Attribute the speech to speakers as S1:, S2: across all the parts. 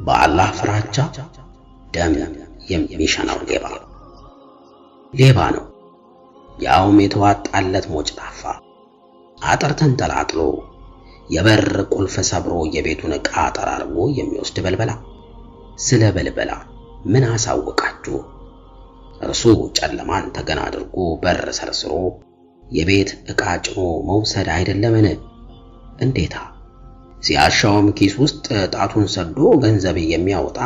S1: በአላህ ፍራቻ ደም የሚሸናው ሌባ ነው። ያውም የተዋጣለት ሞጭ ጣፋ አጥር ተንጠላጥሎ የበር ቁልፍ ሰብሮ የቤቱን ዕቃ ጠራርጎ የሚወስድ በልበላ። ስለ በልበላ ምን አሳወቃችሁ? እርሱ ጨለማን ተገን አድርጎ በር ሰርስሮ የቤት ዕቃ ጭኖ መውሰድ አይደለምን? እንዴታ! ሲያሻውም ኪስ ውስጥ ጣቱን ሰዶ ገንዘብ የሚያወጣ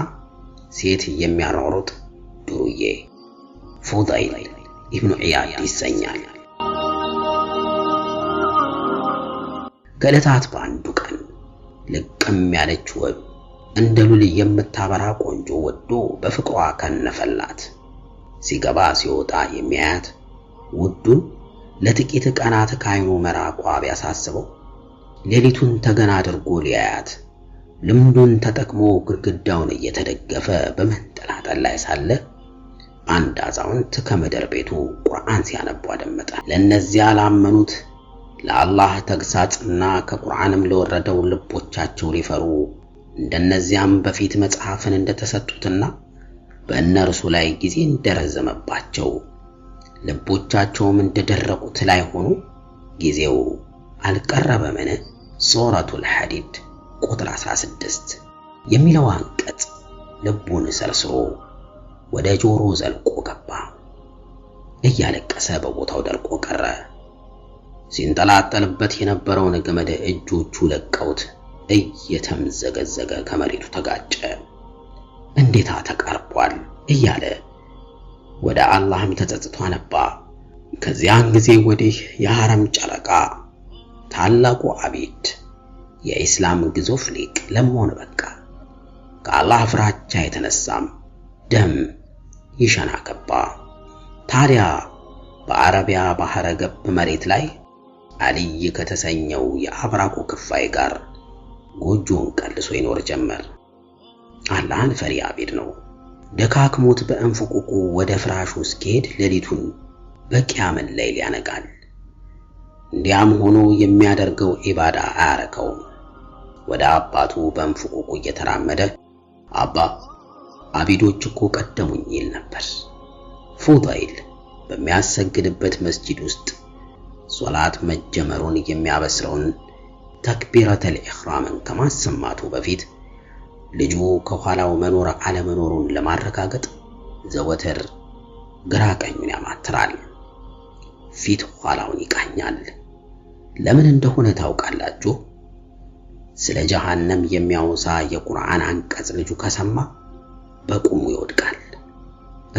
S1: ሴት የሚያሯሩጥ ዱርዬ ፉዳይል ኢብኑ ዒያድ ይሰኛል። ከዕለታት በአንዱ ቀን ልቅም ያለች ውብ እንደ ሉል የምታበራ ቆንጆ ወዶ በፍቅሯ ከነፈላት። ሲገባ ሲወጣ የሚያያት ውዱን ለጥቂት ቀናት ካይኑ መራቋ ቢያሳስበው ሌሊቱን ተገና አድርጎ ሊያያት ልምዱን ተጠቅሞ ግድግዳውን እየተደገፈ በመንጠላጠል ላይ ሳለ አንድ አዛውንት ከመደር ቤቱ ቁርአን ሲያነቡ አደመጠ። ለነዚያ ላመኑት ለአላህ ተግሳጽና ከቁርአንም ለወረደው ልቦቻቸው ሊፈሩ እንደነዚያም በፊት መጽሐፍን እንደተሰጡትና በእነርሱ ላይ ጊዜ እንደረዘመባቸው ልቦቻቸውም እንደደረቁት ላይ ሆኑ ጊዜው አልቀረበምን? ሱረቱል ሐዲድ ቁጥር 16 የሚለው አንቀጽ ልቡን ሰርስሮ ወደ ጆሮ ዘልቆ ገባ። እያለቀሰ በቦታው ደርቆ ቀረ። ሲንጠላጠልበት የነበረውን ገመድ እጆቹ ለቀውት እየተምዘገዘገ ከመሬቱ ተጋጨ። እንዴታ ተቃርቧል እያለ ወደ አላህም ተጸጽቶ አነባ። ከዚያን ጊዜ ወዲህ የሐረም ጨረቃ ታላቁ አቢድ የኢስላም ግዙፍ ሊቅ ለመሆን በቃ። ከአላህ ፍራቻ የተነሳም ደም ይሸና ገባ። ታዲያ በአረቢያ ባህረ ገብ መሬት ላይ አልይ ከተሰኘው የአብራኩ ክፋይ ጋር ጎጆን ቀልሶ ይኖር ጀመር። አላህን ፈሪ አቢድ ነው። ደካክሞት በእንፍቁቁ ወደ ፍራሹ እስኪሄድ ሌሊቱን በቂያም ሌሊት ያነጋል። እንዲያም ሆኖ የሚያደርገው ኢባዳ አያረከውም። ወደ አባቱ በእንፍቁቁ እየተራመደ አባ አቢዶች እኮ ቀደሙኝ ይል ነበር። ፉዳይል በሚያሰግድበት መስጂድ ውስጥ ሶላት መጀመሩን የሚያበስረውን ተክቢረተል ኢህራምን ከማሰማቱ በፊት ልጁ ከኋላው መኖር አለመኖሩን ለማረጋገጥ ዘወትር ግራ ቀኙን ያማትራል። ፊት ኋላውን ይቃኛል። ለምን እንደሆነ ታውቃላችሁ? ስለ ጀሃነም የሚያወሳ የቁርአን አንቀጽ ልጁ ከሰማ በቁሙ ይወድቃል።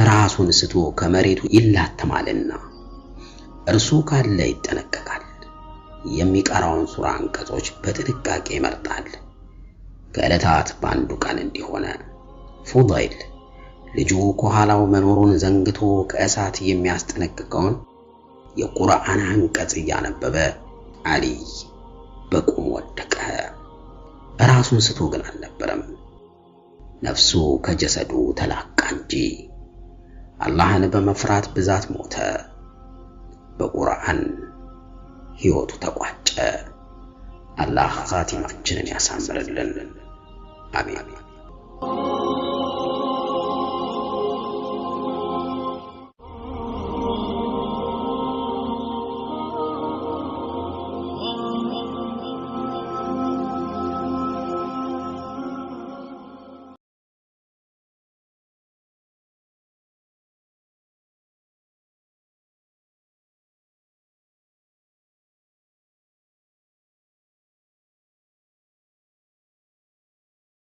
S1: ራሱን ስቶ ከመሬቱ ይላተማልና እርሱ ካለ ይጠነቀቃል። የሚቀራውን ሱራ አንቀጾች በጥንቃቄ ይመርጣል። ከዕለታት በአንዱ ቀን እንዲሆነ ፉዳይል ልጁ ከኋላው መኖሩን ዘንግቶ ከእሳት የሚያስጠነቅቀውን የቁርአን አንቀጽ እያነበበ አልይ በቁም ወደቀ። ራሱን ስቶ ግን አልነበረም። ነፍሱ ከጀሰዱ ተላቃ እንጂ አላህን በመፍራት ብዛት ሞተ። በቁርአን ሕይወቱ ተቋጨ። አላህ ኻቲማችንን ያሳምርልን። አሜን።